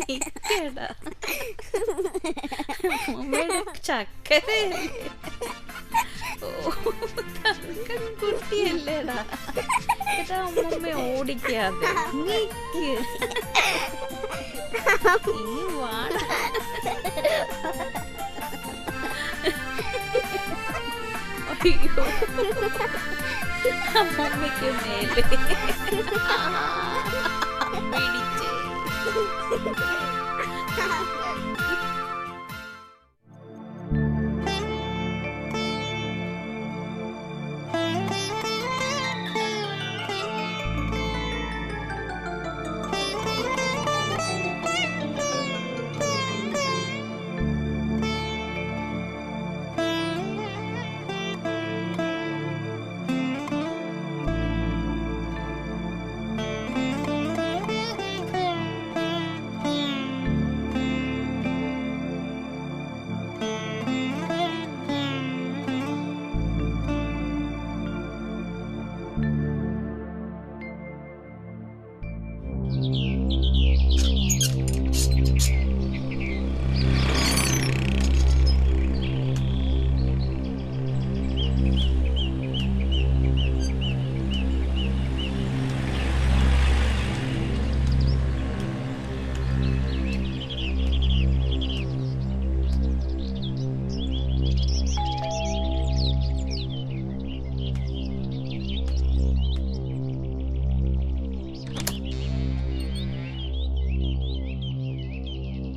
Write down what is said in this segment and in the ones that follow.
നിക്കടാ അമ്മയുടെ ചക്കരയല്ലേ. ഓ തങ്കം കുട്ടിയല്ലേടാ. എടാ അമ്മമ്മ ഓടിക്കാതെ നിക്ക്. നീ വാടാ. അയ്യോ അമ്മമ്മയ്ക്ക് മേലെ പിടിച്ചേ.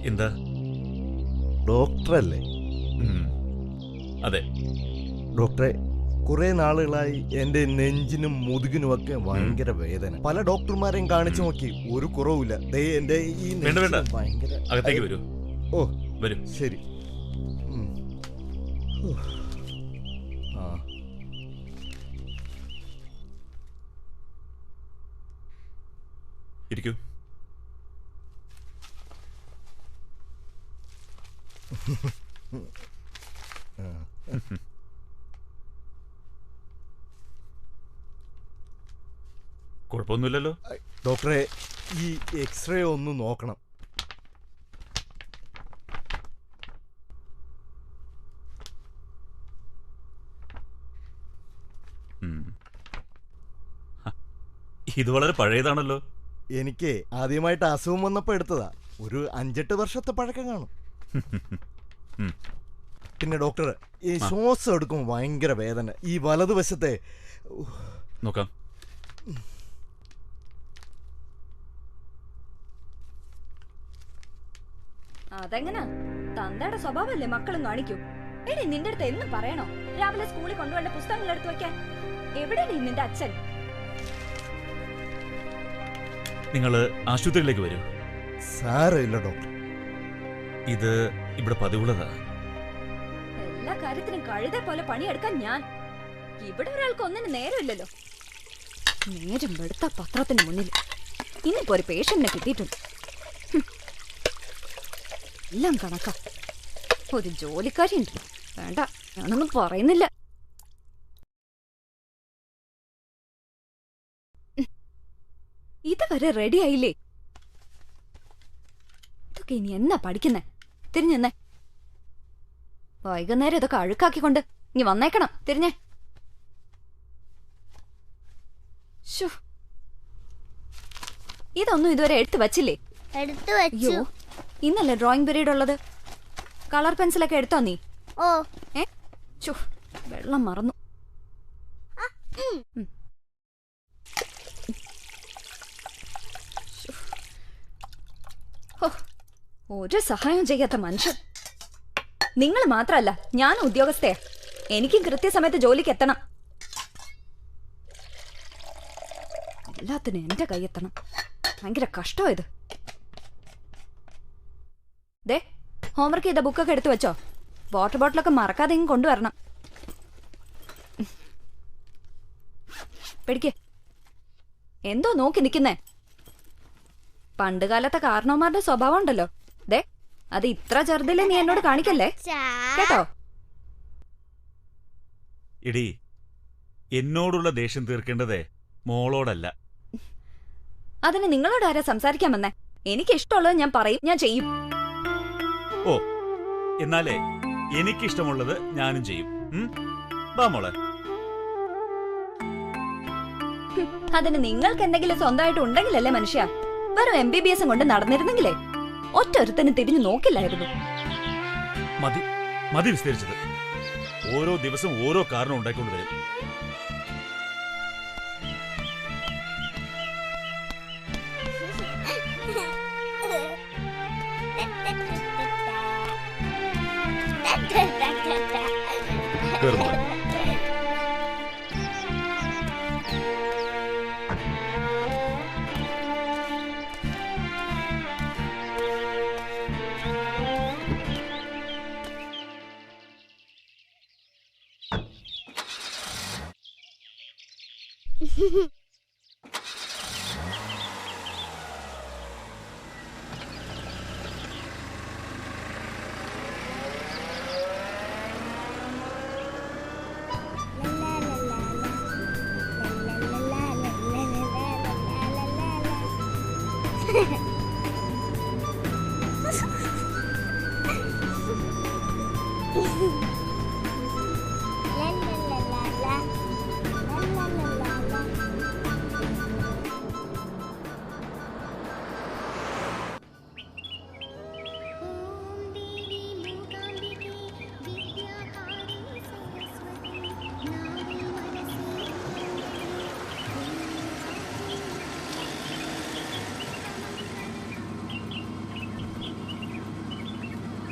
എന്താ? ഡോക്ടറല്ലേ? അതെ ഡോക്ടറെ, കുറെ നാളുകളായി എന്റെ നെഞ്ചിനും മുതുകിനുമൊക്കെ ഭയങ്കര വേദന. പല ഡോക്ടർമാരെയും കാണിച്ചു നോക്കി, ഒരു കുറവില്ല. എന്റെ ഈ വേണ്ട ഭയങ്കര. അകത്തേക്ക് വരൂ. ഓ വരൂ. ശരി. ഇരിക്കൂ. കുഴപ്പമൊന്നുമില്ലല്ലോ ഡോക്ടറെ, ഈ എക്സ്റേ ഒന്ന് നോക്കണം. ഇത് വളരെ പഴയതാണല്ലോ. എനിക്ക് ആദ്യമായിട്ട് അസുഖം വന്നപ്പോ എടുത്തതാ. ഒരു 5-8 വർഷത്തെ പഴക്കം കാണും. പിന്നെ ഡോക്ടർ, ഈ ശ്വാസം എടുക്കുമ്പോൾ ഭയങ്കര വേദന. ഈ വലതുവശത്തെ നോക്കാം. അതെങ്ങനാ? തന്തയുടെ സ്വഭാവല്ലേ മക്കളും കാണിക്കൂ. എടി, നിന്റെ അടുത്ത് എന്നും പറയണോ രാവിലെ സ്കൂളിൽ കൊണ്ടുപോകേണ്ട പുസ്തകങ്ങൾ എടുത്തു വെക്കാൻ? എവിടെയാണ് നിന്റെ അച്ഛൻ? നിങ്ങള് ആശുപത്രിയിലേക്ക് വരൂ. സാരമില്ല ഡോക്ടർ, ഇത് ഇവിടെ പതിവുള്ളതാ. എല്ലാ കാര്യത്തിനും കഴുതെ പോലെ പണിയെടുക്കാൻ ഞാൻ. ഇവിടെ ഒരാൾക്ക് ഒന്നിന് നേരമില്ലല്ലോ. നേരം വെളുത്ത പത്രത്തിന് മുന്നിൽ ഇന്നിപ്പോ ഒരു പേഷ്യന്റിനെ കിട്ടിയിട്ടുണ്ട്. എല്ലാം കണക്കാ. ഒരു ജോലിക്കാരി ഉണ്ട്. വേണ്ട, ഞാനൊന്നും പറയുന്നില്ല. ഇതുവരെ റെഡി ആയില്ലേ? ഇതൊക്കെ ഇനി എന്നാ പഠിക്കുന്നേ? തിരിഞ്ഞെന്നേ. വൈകുന്നേരം ഇതൊക്കെ അഴുക്കാക്കിക്കൊണ്ട് ഇനി വന്നേക്കണം. തിരിഞ്ഞേ. ഇതൊന്നും ഇതുവരെ എടുത്തു വച്ചില്ലേ? അയ്യോ, ഇന്നല്ലേ ഡ്രോയിങ് പീരീഡ് ഉള്ളത്. കളർ പെൻസിലൊക്കെ എടുത്തോ നീ? ഓ. വെള്ളം മറന്നു. ഒരു സഹായം ചെയ്യാത്ത മനുഷ്യൻ. നിങ്ങൾ മാത്രല്ല, ഞാൻ ഉദ്യോഗസ്ഥയാ. എനിക്കും കൃത്യസമയത്ത് ജോലിക്ക് എത്തണം. എല്ലാത്തിനും എന്റെ കൈയെത്തണം. ഭയങ്കര കഷ്ടോ ഇത്. ദേ, ഹോംവർക്ക് ചെയ്ത ബുക്കൊക്കെ എടുത്തു വെച്ചോ. വാട്ടർ ബോട്ടിലൊക്കെ മറക്കാതെ ഇങ്ങ് കൊണ്ടുവരണം. പിടിക്ക്. എന്തോ നോക്കി നിൽക്കുന്നേ? പണ്ടുകാലത്തെ കാരണവന്മാരുടെ സ്വഭാവം ഉണ്ടല്ലോ. ദേ, അത് ഇത്ര ചെറുതില്ലേ നീ എന്നോട് കാണിക്കല്ലേ, കേട്ടോ? എടി, എന്നോടുള്ള ദേഷ്യം തീർക്കേണ്ടതേ മോളോടല്ല. അതിന് നിങ്ങളോട് ആരാ സംസാരിക്കാൻ വന്നേ? എനിക്ക് ഇഷ്ടമുള്ളത് ഞാൻ പറയും, ഞാൻ ചെയ്യും. ഓ എന്നാലേ എനിക്കിഷ്ടമുള്ളത് ഞാനും ചെയ്യും. വാ മോളെ. അതിന് നിങ്ങൾക്ക് എന്തെങ്കിലും സ്വന്തമായിട്ട് ഉണ്ടെങ്കിലല്ലേ മനുഷ്യ. വെറും MBBS കൊണ്ട് നടന്നിരുന്നെങ്കിലേ ഒറ്റ ഒരുത്തനും തിരിഞ്ഞു നോക്കില്ലായിരുന്നു. മതി മതി വിസ്തരിച്ചത്. ഓരോ ദിവസം ഓരോ കാരണം ഉണ്ടായിക്കൊണ്ട് വരും. കേറ് മോളെ.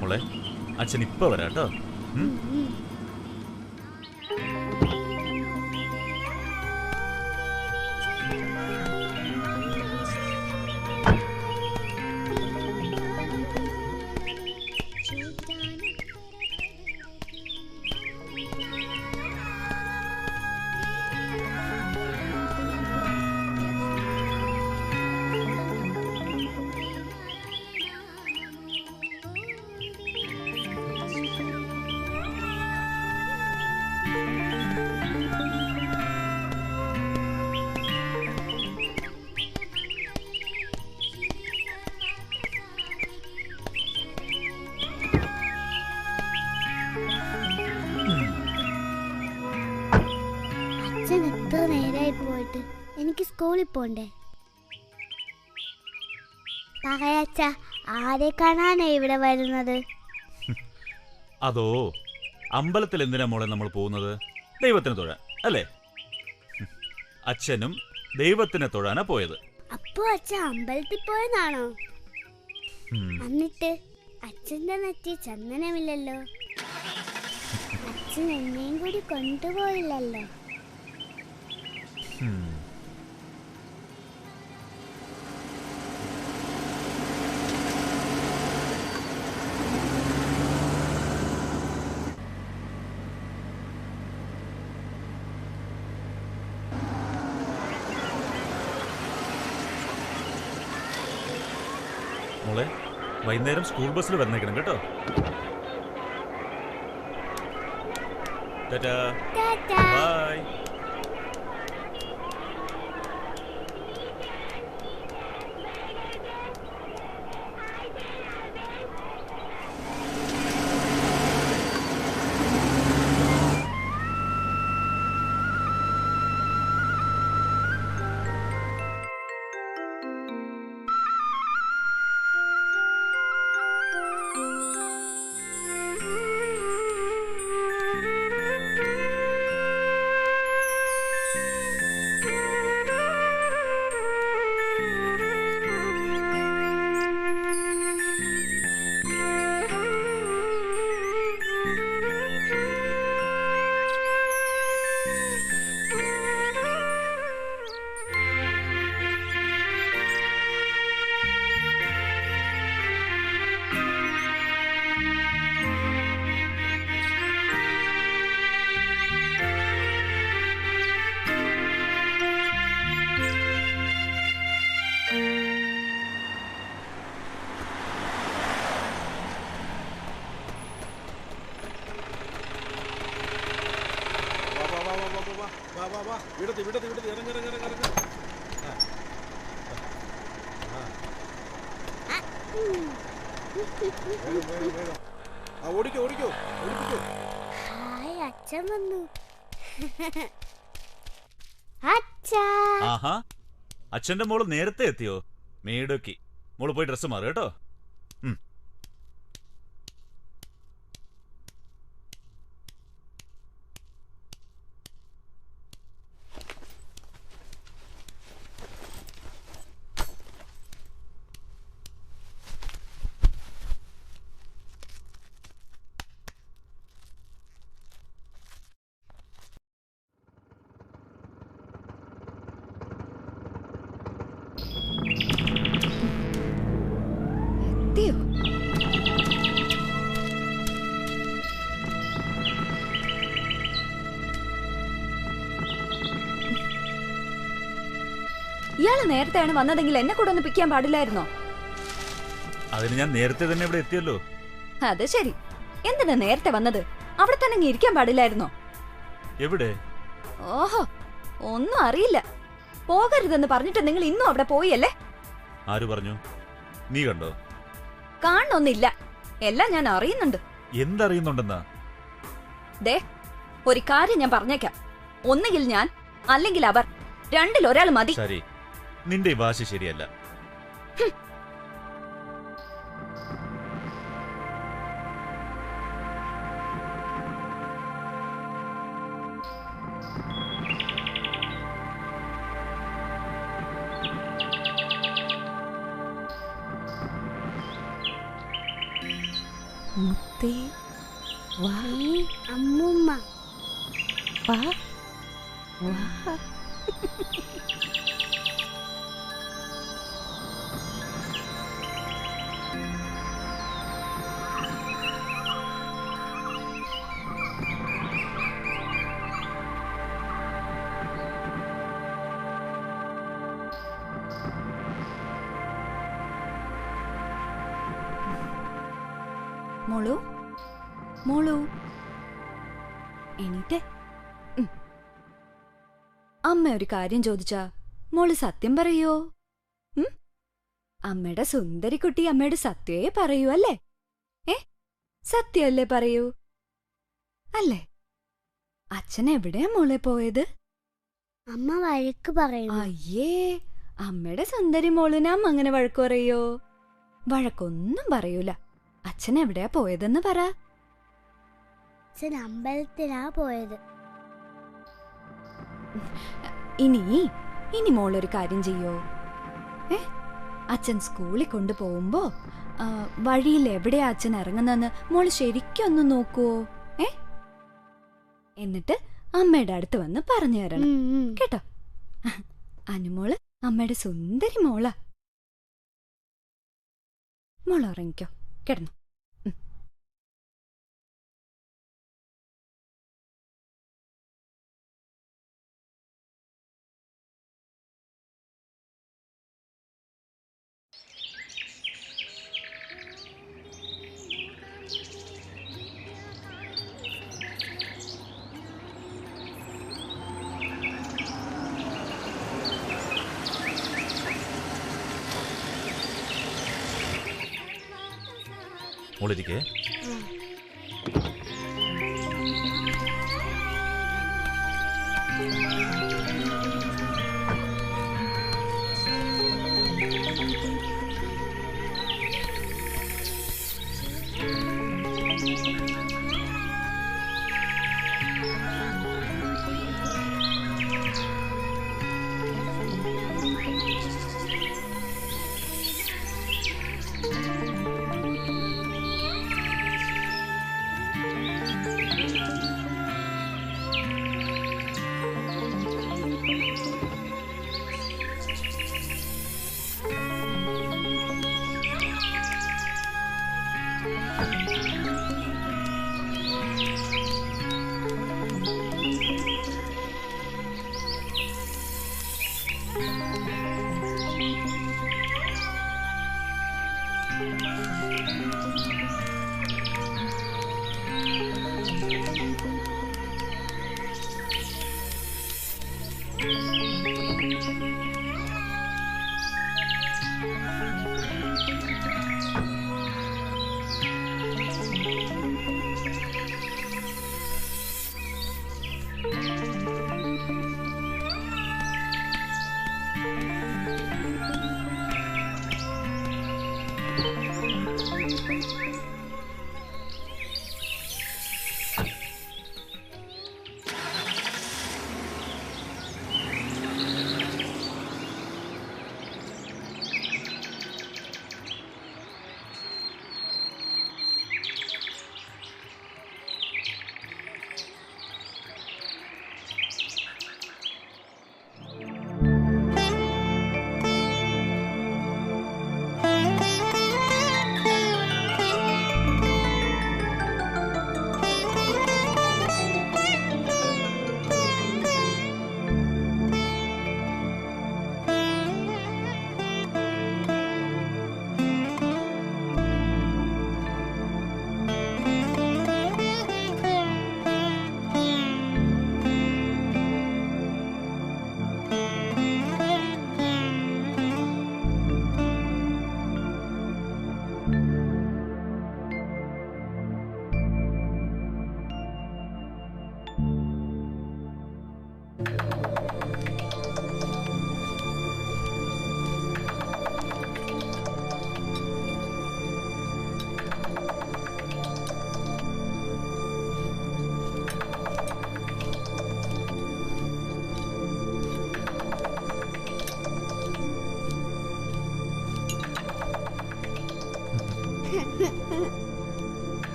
മോളെ അച്ഛൻ ഇപ്പൊ വരാട്ടോ. എത്ര നേരമായി പോയിട്ട് എനിക്ക് സ്കൂളിൽ പോണ്ടേ? പറയച്ച, ആരെ കാണാനാ ഇവിടെ വരുന്നത്? അതോ അമ്പലത്തിൽ എന്തിനാ മോളെ നമ്മൾ പോകുന്നത്? ദൈവത്തിന് തൊഴാൻ അല്ലേ? അച്ഛനും ദൈവത്തിനെ തൊഴാനാ പോയത്. അപ്പോ അച്ഛൻ അമ്പലത്തിൽ പോയതാണോ? എന്നിട്ട് അച്ഛൻ്റെ നെറ്റി ചന്ദനമില്ലല്ലോ. അച്ഛൻ എന്നെയും കൂടി കൊണ്ടുപോയില്ലല്ലോ. മോളെ വൈകുന്നേരം സ്കൂൾ ബസ്സിൽ വന്നേക്കണം കേട്ടോ. Tata bye. ഓടിക്കോ ഓടിക്കോ ഓടിക്കോ. ഹായ് അച്ഛൻ വന്നു. അച്ഛാ. ആഹാ, അച്ഛന്റെ മോള് നേരത്തെ എത്തിയോ? മേടക്കി. മോള് പോയി ഡ്രസ്സ് മാറ് കേട്ടോ. എത്തിയോ? ഇയാള് നേരത്തെയാണ് വന്നതെങ്കിൽ എന്നെ കൂടെ ഒന്ന് പിക്കാൻ പാടില്ലായിരുന്നോ? അതിന് ഞാൻ നേരത്തെ തന്നെ ഇവിടെ എത്തിയല്ലോ. അത് ശരി. എന്തിനാ നേരത്തെ വന്നത്? അവിടെ തന്നെ അങ്ങ് ഇരിക്കാൻ പാടില്ലായിരുന്നോ? എവിടെ? ഓഹോ, ഒന്നും അറിയില്ല. പോകരുതെന്ന് പറഞ്ഞിട്ട് നിങ്ങൾ ഇന്നും അവിടെ പോയല്ലേ? ആര് പറഞ്ഞു? നീ കണ്ടോ? കാണണമെന്നില്ല, എല്ലാം ഞാൻ അറിയുന്നുണ്ട്. എന്തറിയുന്നുണ്ടെന്നാ? ദേ, ഒരു കാര്യം ഞാൻ പറഞ്ഞേക്കാം. ഒന്നുകിൽ ഞാൻ, അല്ലെങ്കിൽ അവർ, രണ്ടിലൊരാൾ മതി. ശരി, നിന്റെ ഈ വാശി ശരിയല്ല. മുത്തേ വാ അമ്മൂമ്മ. വാ വാ. മോളു, മോളു, എണീറ്റേ. അമ്മ ഒരു കാര്യം ചോദിച്ചാ മോള് സത്യം പറയോ? അമ്മയുടെ സുന്ദരിക്കുട്ടി അമ്മയുടെ സത്യമേ പറയൂ അല്ലേ? സത്യമല്ലേ പറയൂ അല്ലേ? അച്ഛൻ എവിടെയാ മോളെ പോയത്? അമ്മ വഴക്ക് പറയുന്നു. അയ്യേ, അമ്മയുടെ സുന്ദരി മോളിന് അമ്മ അങ്ങനെ വഴക്കു പറയോ? വഴക്കൊന്നും പറയൂല. അച്ഛൻ എവിടെയാ പോയതെന്ന് പറ. അച്ഛൻ അമ്പലത്തിലാ പോയത്. ഇനി മോളൊരു കാര്യം ചെയ്യോ? അച്ഛൻ സ്കൂളിൽ കൊണ്ടുപോകുമ്പോ വഴിയിൽ എവിടെയാ അച്ഛൻ ഇറങ്ങുന്നെന്ന് മോള് ശരിക്കും ഒന്ന് നോക്കുവോ? എന്നിട്ട് അമ്മയുടെ അടുത്ത് വന്ന് പറഞ്ഞു തരണം കേട്ടോ. അനുമോള് അമ്മയുടെ സുന്ദരി മോളാ. മോൾ ഉറങ്ങിക്കോ, കിടന്നു. മോളിരിക്കേ.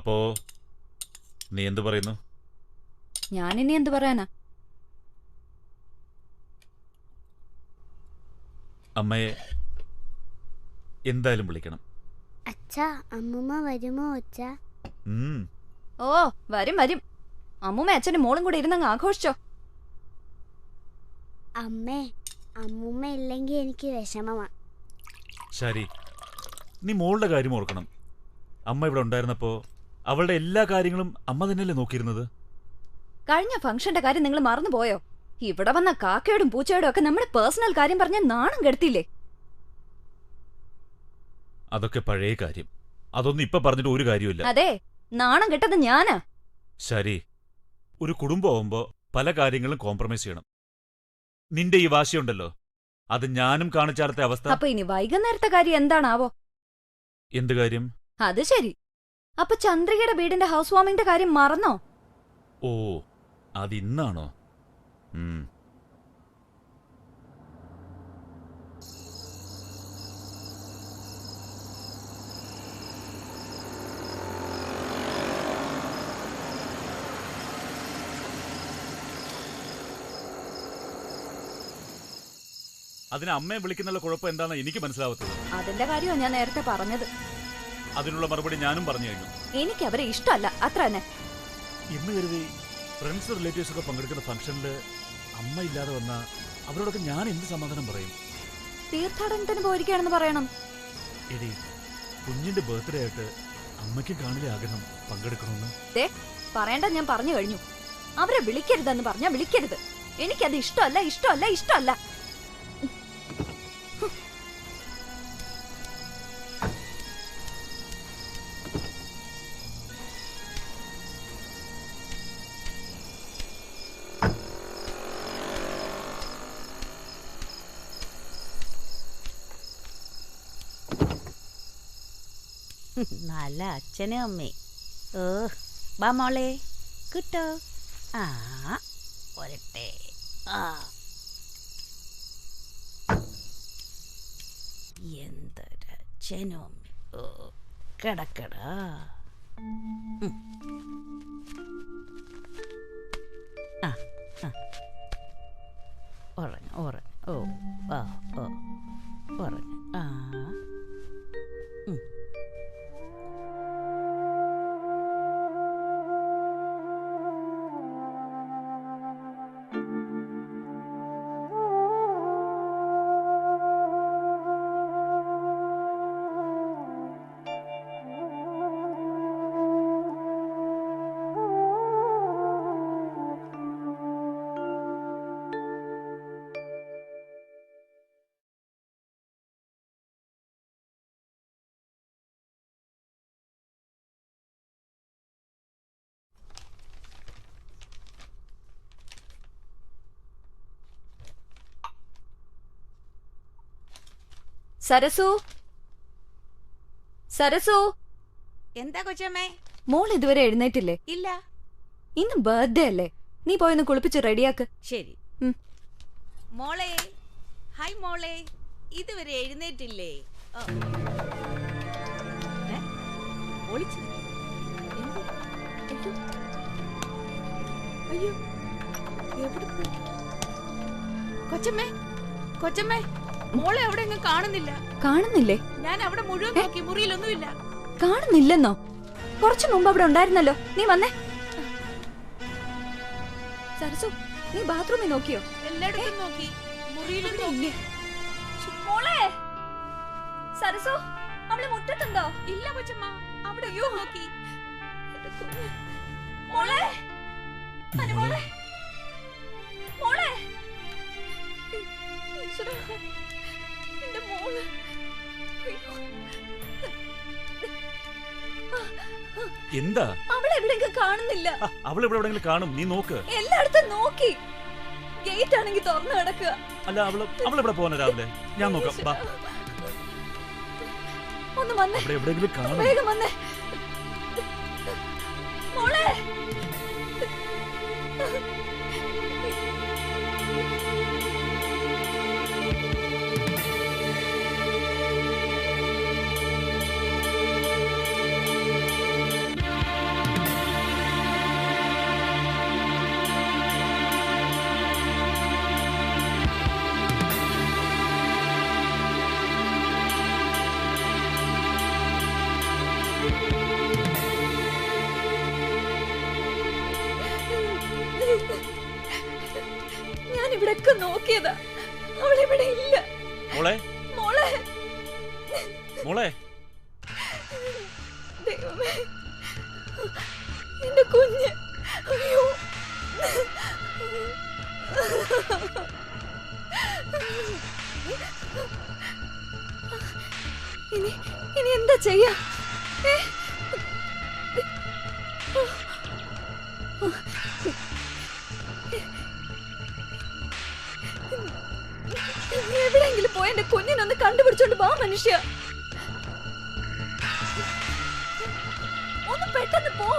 അപ്പോ നീ എന്തു പറയുന്നു? ഞാനിനി എന്ത് പറയാനാ? അമ്മയെ എന്തായാലും വിളിക്കണം. അച്ഛാ അമ്മൂമ്മ വരുമോ അച്ഛാ? ഉം. ഓ വരും വരും. അമ്മൂമ്മ അച്ഛനും മോളും കൂടെ ഇരുന്നങ്ങ് ആഘോഷിച്ചോ. അമ്മേ, അമ്മൂമ്മ ഇല്ലെങ്കിൽ എനിക്ക് വിഷമമാ. ശരി, നീ മോളുടെ കാര്യം ഓർക്കണം. അമ്മ ഇവിടെ ഉണ്ടായിരുന്നപ്പോ അവളുടെ എല്ലാ കാര്യങ്ങളും അമ്മ തന്നെയല്ലേ നോക്കിയിരുന്നത്? കഴിഞ്ഞ ഫംഗ്ഷന്റെ കാര്യം നിങ്ങൾ മറന്നുപോയോ? ഇവിടെ വന്ന കാക്കയോടും പൂച്ചയോടും ഒക്കെ നമ്മുടെ പേഴ്സണൽ കാര്യം പറഞ്ഞ നാണം കെടുത്തില്ലേ? അതൊക്കെ പഴയ കാര്യം. അതൊന്നും ഇപ്പൊ പറഞ്ഞിട്ട് ഒരു കാര്യമില്ല. അതെ, നാണം കെട്ടത് ഞാനാ. ശരി, ഒരു കുടുംബമാവുമ്പോ പല കാര്യങ്ങളും കോംപ്രമൈസ് ചെയ്യണം. നിന്റെ ഈ വാശിയുണ്ടല്ലോ, അത് ഞാനും കാണിച്ചാർത്ത അവസ്ഥ. അപ്പൊ ഇനി വൈകുന്നേരത്തെ കാര്യം എന്താണാവോ? എന്ത് കാര്യം? അത് ശരി. അപ്പൊ ചന്ദ്രികയുടെ വീടിന്റെ ഹൗസ് വാമിംഗിന്റെ കാര്യം മറന്നോ? ഓ, അതിന്നാണോ? അതിന് അമ്മയെ വിളിക്കുന്നുള്ള കുഴപ്പം എന്താണെന്ന് എനിക്ക് മനസ്സിലാവത്തത്. അതിന്റെ കാര്യമാണ് ഞാൻ നേരത്തെ പറഞ്ഞത്. അതിനുള്ള മറുപടി ഞാനും പറഞ്ഞു കഴിഞ്ഞു. എനിക്ക് അവരെ ഇഷ്ടമല്ല, അത്ര തന്നെ. ഇന്ന് കരുതി ഫ്രണ്ട്സ് റിലേറ്റീവ്സ് ഒക്കെ പങ്കെടുക്കുന്ന ഫംഗ്ഷനില് അമ്മ ഇല്ലാതെ വന്ന അവരോടൊക്കെ ഞാൻ എന്ത് സമാധാനം പറയും? തീർത്ഥാടനത്തിന് പോയിരിക്കുകയാണെന്ന് പറയണം. എടി, കുഞ്ഞിന്റെ ബർത്ത്ഡേ ആയിട്ട് അമ്മയ്ക്ക് കാണിലെ ആഗ്രഹം പങ്കെടുക്കണമെന്ന്. പറയണ്ട, ഞാൻ പറഞ്ഞു കഴിഞ്ഞു. അവരെ വിളിക്കരുതെന്ന് പറഞ്ഞാ വിളിക്കരുത്. എനിക്കത് ഇഷ്ടമല്ല, ഇഷ്ടമല്ല, ഇഷ്ടമല്ല. നല്ല അച്ഛനും അമ്മേ. ഓ വാ മോളെ, കിട്ടോ? ആ പോരട്ടെ. ആ എന്തൊരച്ഛനും അമ്മ. ഓ കിടക്കടാ. ആ ആ ഉറങ്ങ ഉറങ്ങ. ഓ ആ ഓ ഉറങ്ങ. ആ സരസു, സരസു, എന്താ കൊച്ചമ്മേ? മോൾ ഇതുവരെ എഴുന്നേറ്റില്ലേ? ഇല്ല. ഇന്ന് ബർത്ത്ഡേ അല്ലേ? നീ പോയൊന്ന് കുളിപ്പിച്ച് റെഡിയാക്ക്. ശരി. മോളെ, ഹായ് മോളെ, ഇതുവരെ എഴുന്നേറ്റില്ലേ? അയ്യോ, എവിടെ പോയി? കൊച്ചമ്മേ, കൊച്ചമ്മേ, മോളെ അവിടെ എങ്ങും കാണുന്നില്ല. കാണുന്നില്ലേ? ഞാൻ അവിടെ മുഴുവൻ നോക്കി, മുറിയിലൊന്നുമില്ല. കാണുന്നില്ലെന്നോ? കുറച്ചു മുമ്പ് അവിടെ ഉണ്ടായിരുന്നല്ലോ. നീ വന്നേ. സരസു, നീ ബാത്റൂമിൽ നോക്കിയോ? എല്ലായിടത്തും നോക്കി, മുറിയിലും നോക്കി. മോളെ, സരസു, അവള് മുറ്റത്തുണ്ടോ? ഇല്ല കൊച്ചമ്മ, അവിടെ നോക്കി. മോളെ, അനുമോളെ, മോളെ, എന്റെ മോള്. എന്താ? അവളെവിടെയെങ്കിലും കാണുന്നില്ല. അവൾ ഇവിടെ എവിടെയെങ്കിലും കാണും, നീ നോക്ക്. എല്ലായിടത്തും നോക്കി, ഗേറ്റ് ആണെങ്കിൽ തുറന്നു കിടക്കുക. അല്ല, അവളെവിടെ പോകാനാ രാവിലെ? ഞാൻ നോക്കാം. ബാ. ഒന്ന് വന്നേ, അവിടെ എവിടെയെങ്കിലും കാണും. വേഗം വന്നേ. മോളെ, ഒക്കെ നോക്കിയതാ, അവളിവിടെ ഇല്ല. മോളെ മോളെ, മോളെ ദൈവമേ, എന്റെ കുഞ്ഞ്. അയ്യോ, ഇനി ഇനി എന്താ ചെയ്യാ? എവിടെയെങ്കിലും പോയി എന്റെ കുഞ്ഞിനൊന്ന് കണ്ടുപിടിച്ചോണ്ട് വാ മനുഷ്യ. ഒന്ന് പെട്ടെന്ന് പോ.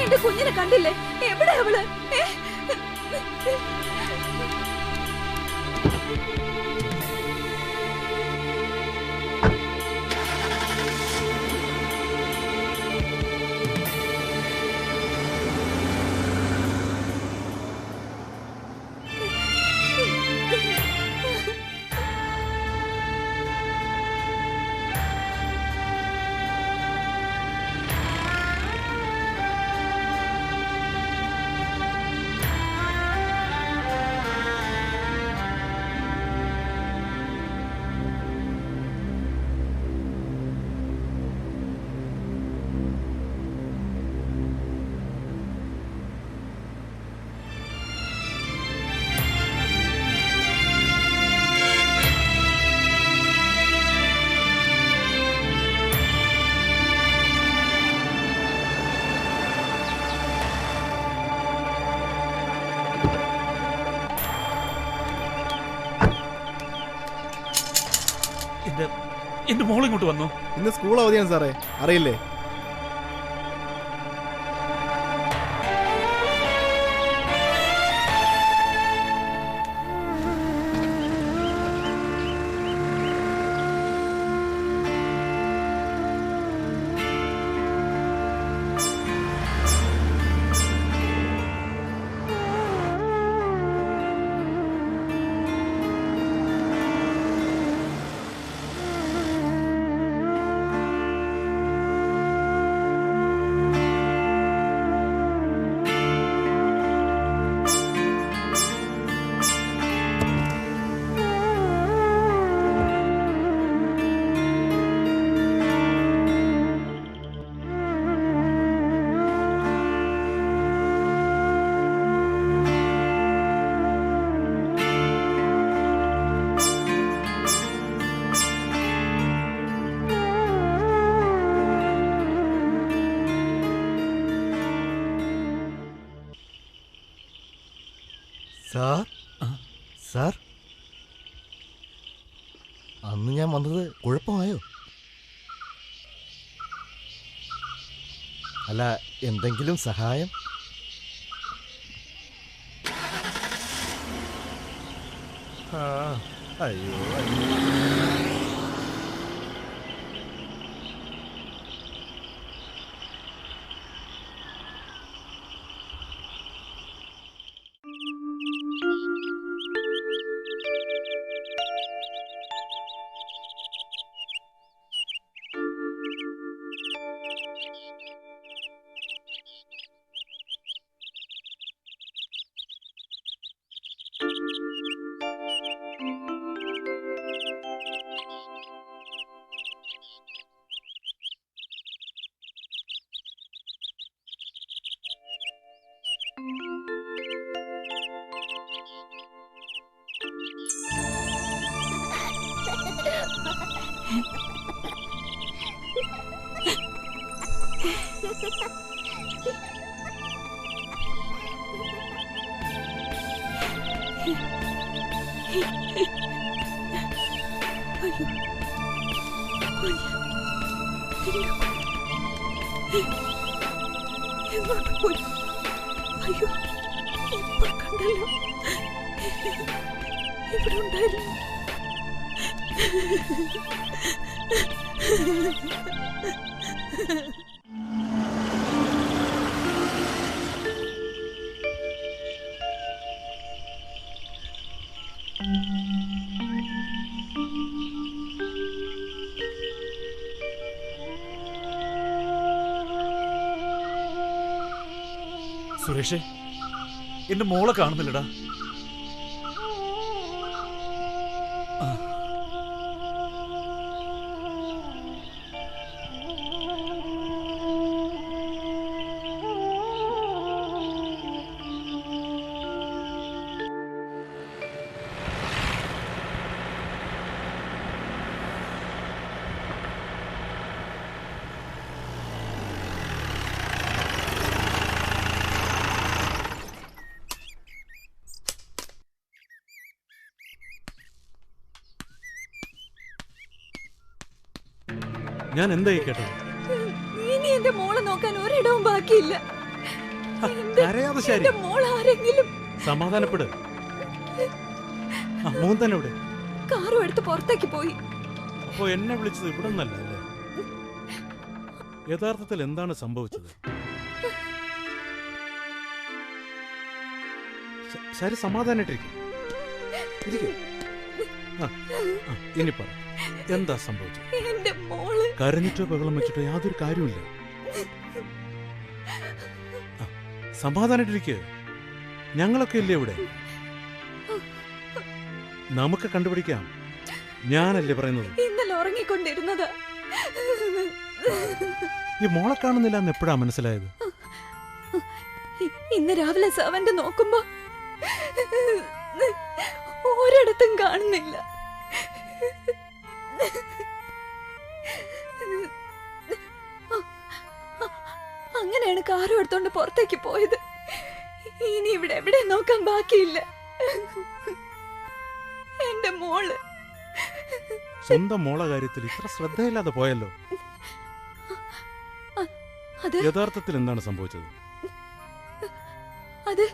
എന്റെ കുഞ്ഞിനെ കണ്ടില്ലേ? എവിടെ അവള്? എന്റെ മോൾ ഇങ്ങോട്ട് വന്നു. ഇന്ന് സ്കൂൾ അവധിയാണ് സാറേ, അറിയില്ലേ? സാർ, സാർ, അന്ന് ഞാൻ വന്നത് കുഴപ്പമായോ? അല്ല, എന്തെങ്കിലും സഹായം? അയ്യോ, അയ്യോ കുഞ്ഞ് എന്റെ എങ്ങോട്ട് പോയി? അയ്യോ ഇപ്പൊ കണ്ടല്ലോ, ഇവിടെ ഉണ്ടായിരുന്നു. സുരേഷേ, എന്റെ മോളെ കാണുന്നില്ലടാ. ഞാൻ എന്തായി കേട്ടത്? ഇനി എന്റെ മോളെ നോക്കാൻ ഒരിടവും ബാക്കിയില്ല. എന്റെ മോൾ ആരെങ്കിലും സമാധാനപ്പെട്. മോൻ തന്നെ ഇവിടെ? കാറും എടുത്ത് പുറത്തേക്ക് പോയി. അപ്പോ എന്നെ വിളിച്ചത് ഇവിടെ നിന്നല്ല അല്ലേ? യഥാർത്ഥത്തിൽ എന്താണ് സംഭവിച്ചത്? ശരി, സമാധാനായിട്ടിരിക്കും. ഇനി പറ, എന്താ സംഭവിച്ചത്? എന്റെ മോള് കരഞ്ഞിട്ടോ ബഹളം വെച്ചിട്ടോ യാതൊരു കാര്യമില്ല. സമാധാനായിട്ടിരിക്കുക. ഞങ്ങളൊക്കെ ഇല്ലേ ഇവിടെ? നമുക്ക് കണ്ടുപിടിക്കാം. ഞാനല്ലേ പറയുന്നത്? ഇന്നലെ ഉറങ്ങിക്കൊണ്ടിരുന്നതാ. ഈ മോളെ കാണുന്നില്ല എന്ന് എപ്പോഴാ മനസ്സിലായത്? ഇന്ന് രാവിലെ സെവന്റ് നോക്കുമ്പോ ഒരിടത്തും കാണുന്നില്ല. അങ്ങനെയാണ് കാറും എടുത്തോണ്ട് പുറത്തേക്ക് പോയത്. ഇനി ഇവിടെ എവിടെ നോക്കാൻ ബാക്കിയില്ല. എന്റെ മോള് സ്വന്തം മോളെ കാര്യത്തിൽ ഇത്ര ശ്രദ്ധയില്ലാതെ പോയല്ലോ. യഥാർത്ഥത്തിൽ എന്താണ് സംഭവിച്ചത്? അത്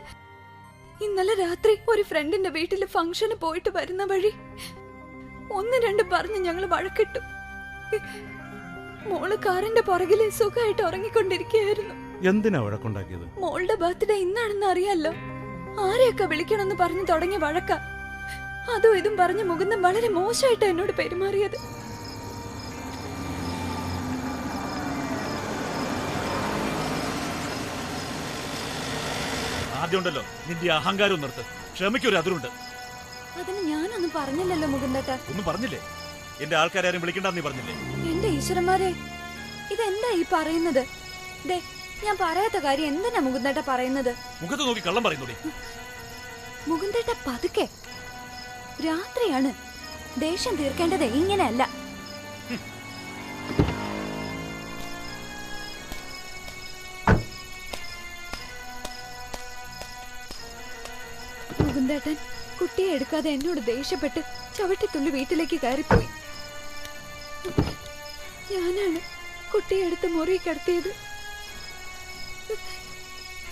ഇന്നലെ രാത്രി ഒരു ഫ്രണ്ടിന്റെ വീട്ടില് ഫംഗ്ഷന് പോയിട്ട് വരുന്ന വഴി ഒന്ന് രണ്ട് പറഞ്ഞ് ഞങ്ങൾ വഴക്കിട്ടു. മോള് കാറിന്റെ പുറകില് സുഖമായിട്ട് ഉറങ്ങിക്കൊണ്ടിരിക്കുകയായിരുന്നു. എന്തിനാ വഴക്കുണ്ടാക്കിയത്? മോളുടെ ബർത്ത്ഡേ ഇന്നാണെന്ന് അറിയാലോ. ആരെയൊക്കെ വിളിക്കണമെന്ന് പറഞ്ഞു തുടങ്ങിയ വഴക്ക. അതും ഇതും പറഞ്ഞ് മുകുന്ദൻ വളരെ മോശമായിട്ട് എന്നോട് പെരുമാറിയത്. ആദ്യമുണ്ടല്ലോ നിന്റെ അഹങ്കാരം നിർത്ത്. ക്ഷമിക്കൊരു അതിരുണ്ട്. അതിന് ഞാനൊന്നും പറഞ്ഞില്ലല്ലോ മുകുന്ദേട്ടാ. ഒന്നും പറഞ്ഞില്ലേ? എന്റെ ആൾക്കാരും വിളിക്കണ്ടെന്ന് നീ പറഞ്ഞില്ലേ? എന്റെ ഈശ്വരന്മാരെ, ഇതെന്താ ഈ പറയുന്നത്? ദേ, ഞാൻ പറയാത്ത കാര്യം എന്തിനാ മുകുന്ദേട്ട പറയുന്നത്? മുഖത്ത് നോക്കി കള്ളം പറയുന്നോടി. മുകുന്ദേട്ട പതുക്കെ. രാത്രിയാണ്. ദേഷ്യം തീർക്കേണ്ടത് ഇങ്ങനെയല്ല. മുകുന്ദേട്ടൻ കുട്ടിയെ എടുക്കാതെ എന്നോട് ദേഷ്യപ്പെട്ട് ചവിട്ടിത്തുള്ളി വീട്ടിലേക്ക് കയറിപ്പോയി. ഞാനാണ് കുട്ടിയെ എടുത്ത് മുറി കിടത്തിയത്.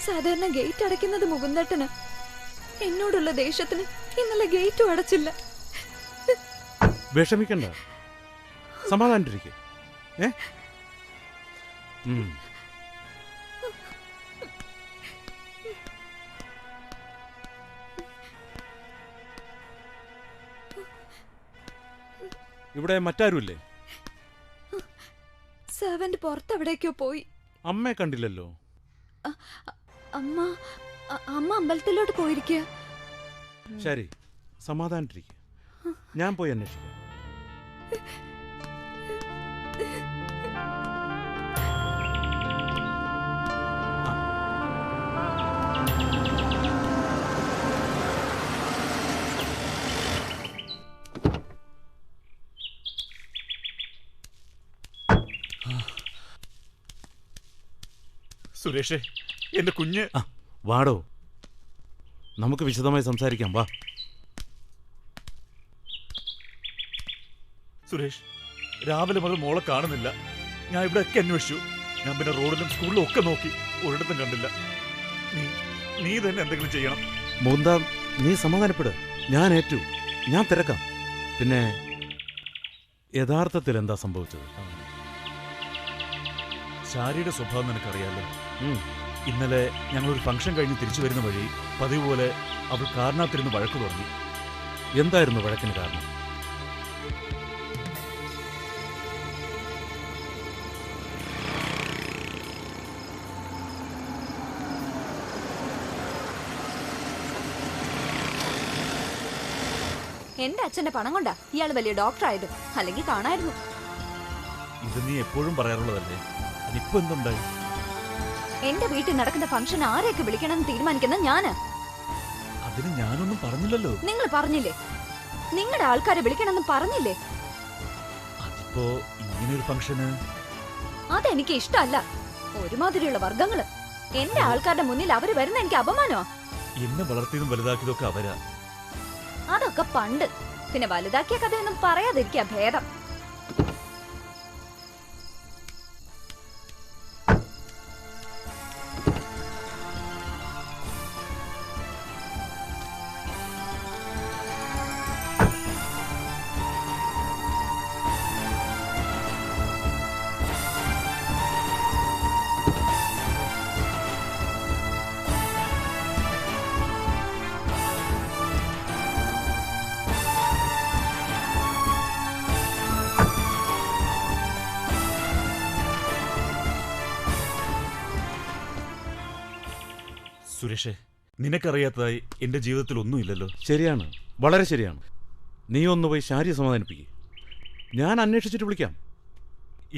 സാധാരണ ഗേറ്റ് അടയ്ക്കുന്നത് മുകുന്ദേട്ടന്. എന്നോടുള്ള ദേഷ്യത്തിന് ഇന്നലെ ഗേറ്റും അടച്ചില്ല. വിഷമിക്കണ്ട, സമാധാനിട്ടിരിക്കെ. ഇവിടെ മറ്റാരുമില്ലേ? സെവന്റ് പുറത്തെവിടേക്കോ പോയി. അമ്മയെ കണ്ടില്ലല്ലോ. അമ്മ അമ്പലത്തിലോട്ട് പോയിരിക്കുക. ശരി, സമാധാനിട്ടിരിക്കുക. ഞാൻ പോയി അന്വേഷിക്കാം. സുരേഷേ, എന്റെ കുഞ്ഞ്. വാടോ, നമുക്ക് വിശദമായി സംസാരിക്കാം. വാ. സുരേഷ്, രാവിലെ മുതൽ മോളെ കാണുന്നില്ല. ഞാൻ ഇവിടെയൊക്കെ അന്വേഷിച്ചു. ഞാൻ പിന്നെ റോഡിലും സ്കൂളിലും ഒക്കെ നോക്കി, ഒരിടത്തും കണ്ടില്ല. നീ തന്നെ എന്തെങ്കിലും ചെയ്യണം. മുകുന്ദ, നീ സമാധാനപ്പെട്. ഞാൻ ഏറ്റു, ഞാൻ തിരക്കാം. പിന്നെ യഥാർത്ഥത്തിൽ എന്താ സംഭവിച്ചത്? ശാരിയുടെ സ്വഭാവം നിനക്കറിയാലോ. ഇന്നലെ ഞങ്ങളൊരു ഫംഗ്ഷൻ കഴിഞ്ഞ് തിരിച്ചു വരുന്ന വഴി പതിവ് പോലെ അവൾ കാറിനകത്തിരുന്ന് വഴക്ക് തുടങ്ങി. എന്തായിരുന്നു വഴക്കിന് കാരണം? എന്റെ അച്ഛന്റെ പണം കൊണ്ടാ ഇയാൾ വലിയ ഡോക്ടർ ആയത്, അല്ലെങ്കിൽ കാണായിരുന്നു. ഇത് നീ എപ്പോഴും പറയാറുള്ളതല്ലേ, അതിപ്പോ എന്തുണ്ടായി? എന്റെ വീട്ടിൽ നടക്കുന്ന ഫംഗ്ഷൻ ആരെയൊക്കെ വിളിക്കണമെന്ന് തീരുമാനിക്കുന്ന ഞാന്. അതിന് ഞാനൊന്നും പറഞ്ഞില്ലല്ലോ. നിങ്ങൾ പറഞ്ഞില്ലേ, നിങ്ങളുടെ ആൾക്കാരെ വിളിക്കണമെന്ന് പറഞ്ഞില്ലേ? അതിപ്പോ ഇങ്ങനൊരു ഫംഗ്ഷന് അതെനിക്ക് ഇഷ്ടമല്ല. ഒരുമാതിരിയുള്ള വർഗങ്ങള് എന്റെ ആൾക്കാരുടെ മുന്നിൽ അവര് വരുന്ന എനിക്ക് അപമാനമാ. എന്നെ വളർത്തിയതും വലുതാക്കിയതൊക്കെ അവരാ. അതൊക്കെ പണ്ട്. പിന്നെ വലുതാക്കിയ കഥയൊന്നും പറയാതിരിക്കാ ഭേദം. സുരേഷേ, നിനക്കറിയാത്തതായി എന്റെ ജീവിതത്തിൽ ഒന്നുമില്ലല്ലോ. ശരിയാണ്, വളരെ ശരിയാണ്. നീ ഒന്ന് പോയി ശാരിയെ സമാധാനിപ്പിക്കുക. ഞാൻ അന്വേഷിച്ചിട്ട് വിളിക്കാം.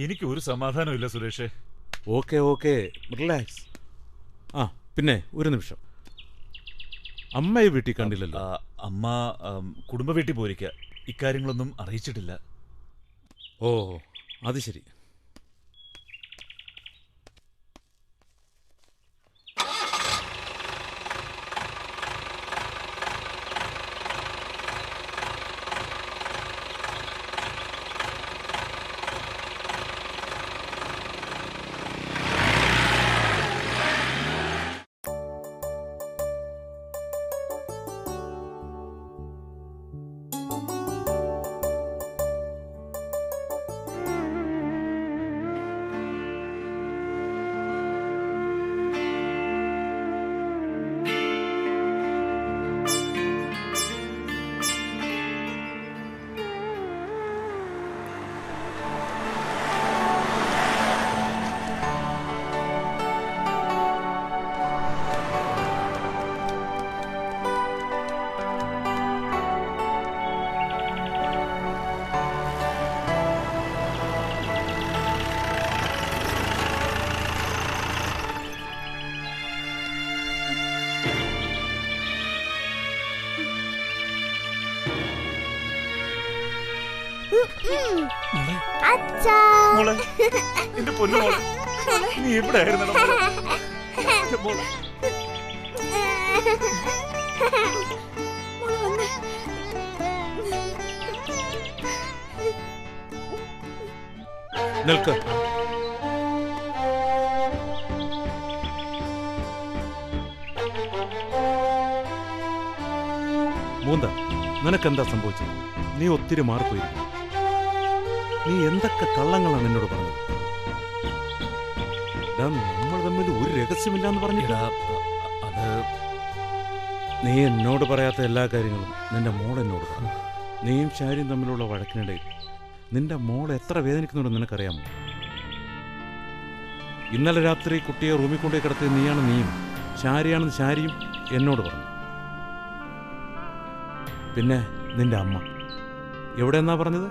എനിക്ക് ഒരു സമാധാനമില്ല സുരേഷേ. Okay okay, relax. ആ പിന്നെ ഒരു നിമിഷം, അമ്മയെ വീട്ടിൽ കണ്ടില്ലല്ലോ? അമ്മ കുടുംബ വീട്ടിൽ പോയിരിക്കുക. ഇക്കാര്യങ്ങളൊന്നും അറിയിച്ചിട്ടില്ല. ഓ അത് ശരി. മോളെ, എന്റെ പൊന്നു മോളെ, നീ എവിടെ ആയിരുന്നു? നിൽക്ക്. മൂന്ത, നിനക്കെന്താ സംഭവിച്ചത്? നീ ഒത്തിരി മാറിപ്പോയിരിക്കും. നീ എന്തൊക്കെ കള്ളങ്ങളാണ് എന്നോട് പറഞ്ഞത്? നമ്മൾ തമ്മിൽ ഒരു രഹസ്യമില്ലാന്ന് പറഞ്ഞിട്ടാ. അത് നീ എന്നോട് പറയാത്ത എല്ലാ കാര്യങ്ങളും നിന്റെ മോൾ എന്നോട് പറഞ്ഞു. നീയും ശാരിയും തമ്മിലുള്ള വഴക്കിനിടയിൽ നിന്റെ മോൾ എത്ര വേദനിക്കുന്നുണ്ടെന്ന് നിനക്കറിയാമോ? ഇന്നലെ രാത്രി കുട്ടിയെ റൂമിൽ കൊണ്ടുപോയി കിടത്തിയ നീയും ശാരിയാണെന്ന് ശാരിയും എന്നോട് പറഞ്ഞു. പിന്നെ നിന്റെ അമ്മ എവിടെയെന്നാ പറഞ്ഞത്?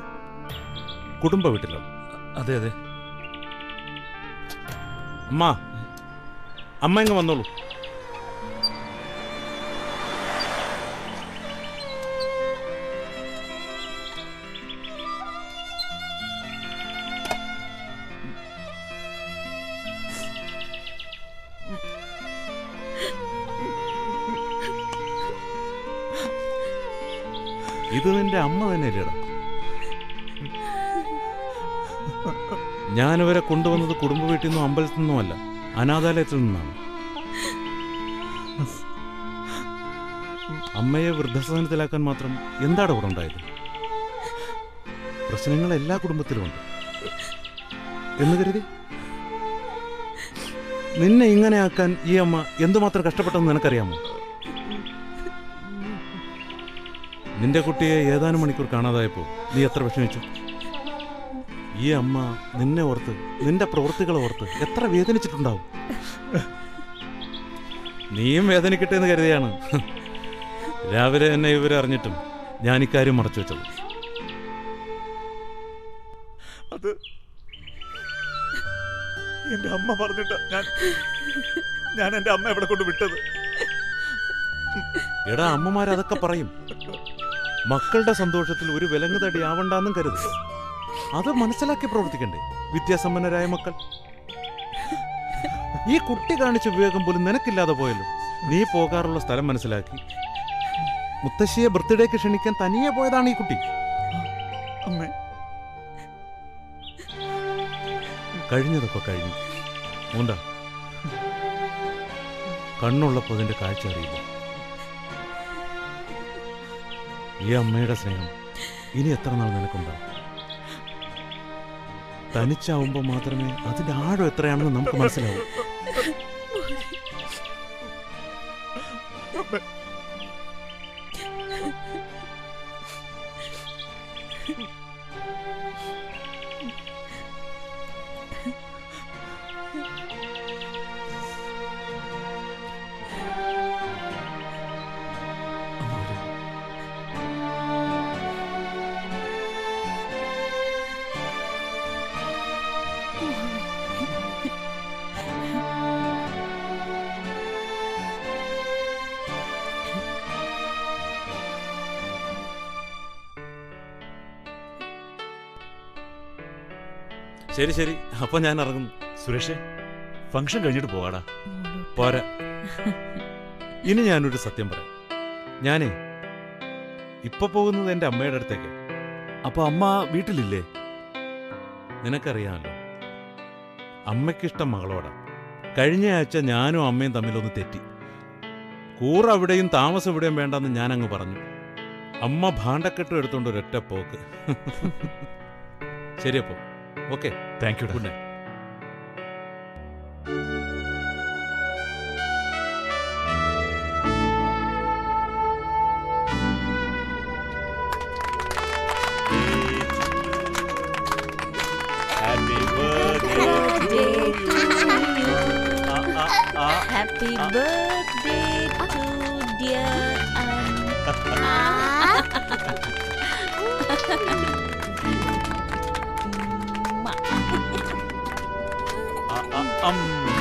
കുടുംബ വീട്ടിലോ? അതെ അതെ. അമ്മ ഇങ്ങ് വന്നോളൂ. ഇത് നിന്റെ അമ്മ തന്നെയല്ലേടാ? ഞാനിവരെ കൊണ്ടുവന്നത് കുടുംബ വീട്ടിൽ നിന്നും അമ്പലത്തിൽ നിന്നുമല്ല, അനാഥാലയത്തിൽ നിന്നാണ്. അമ്മയെ വൃദ്ധസദനത്തിലാക്കാൻ മാത്രം എന്താണ് ഇവിടെ ഉണ്ടായത്? പ്രശ്നങ്ങൾ എല്ലാ കുടുംബത്തിലുമുണ്ട് എന്ന് കരുതി നിന്നെ ഇങ്ങനെയാക്കാൻ ഈ അമ്മ എന്തുമാത്രം കഷ്ടപ്പെട്ടെന്ന് നിനക്കറിയാമോ? നിന്റെ കുട്ടിയെ ഏതാനും മണിക്കൂർ കാണാതായപ്പോൾ നീ എത്ര വിഷമിച്ചു? ഈ അമ്മ നിന്നെ ഓർത്ത്, നിന്റെ പ്രവൃത്തികളെ ഓർത്ത് എത്ര വേദനിച്ചിട്ടുണ്ടാവും. നീയും വേദനിക്കട്ടെ എന്ന് കരുതിയാണ് രാവിലെ എന്നെ ഇവരറിഞ്ഞിട്ടും ഞാൻ ഇക്കാര്യം മറച്ചു വെച്ചത്. അത് എന്റെ അമ്മ പറഞ്ഞിട്ട് ഞാൻ എന്റെ അമ്മ എവിടെ കൊണ്ട് വിട്ടത്. എടാ, അമ്മമാരതൊക്കെ പറയും. മക്കളുടെ സന്തോഷത്തിൽ ഒരു വിലങ്ങുതടി ആവണ്ടെന്നും കരുത്. അത് മനസ്സിലാക്കി പ്രവർത്തിക്കണ്ടേ വിദ്യാസമ്പന്നരായ മക്കൾ? ഈ കുട്ടി കാണിച്ച വിവേകം പോലും നിനക്കില്ലാതെ പോയല്ലോ. നീ പോകാറുള്ള സ്ഥലം മനസ്സിലാക്കി മുത്തശ്ശിയെ ബർത്ത്ഡേക്ക് ക്ഷണിക്കാൻ തനിയെ പോയതാണ് ഈ കുട്ടി. അമ്മേ, കഴിഞ്ഞതൊക്കെ കഴിഞ്ഞു. മോണ്ടാ, കണ്ണുള്ളപ്പോൾ അതിന്റെ കാഴ്ച അറിയില്ല. ഈ അമ്മയുടെ സ്നേഹം ഇനി എത്ര നാൾ നിനക്കുണ്ടാവും? തനിച്ചാവുമ്പോൾ മാത്രമേ അതിന്റെ ആഴം എത്രയാണെന്ന് നമുക്ക് മനസ്സിലാവൂ. ശരി ശരി, അപ്പൊ ഞാൻ ഇറങ്ങുന്നു. സുരേഷേ, ഫംഗ്ഷൻ കഴിഞ്ഞിട്ട് പോകാടാ. പോരാ, ഇനി ഞാനൊരു സത്യം പറയാം. ഞാനേ ഇപ്പൊ പോകുന്നത് എൻ്റെ അമ്മയുടെ അടുത്തേക്ക്. അപ്പൊ അമ്മ വീട്ടിലില്ലേ? നിനക്കറിയാമല്ലോ, അമ്മയ്ക്കിഷ്ടം മകളോടാ. കഴിഞ്ഞ ആഴ്ച ഞാനും അമ്മയും തമ്മിലൊന്ന് തെറ്റി. കൂറ് അവിടെയും താമസം ഇവിടെയും വേണ്ടെന്ന് ഞാനങ്ങ് പറഞ്ഞു. അമ്മ ഭാണ്ഡക്കെട്ടും എടുത്തോണ്ട് ഒരൊറ്റ പോക്ക്. ശരിയപ്പോ okay, thank you. Good night. Happy birthday to you. Happy birthday to dear Amma.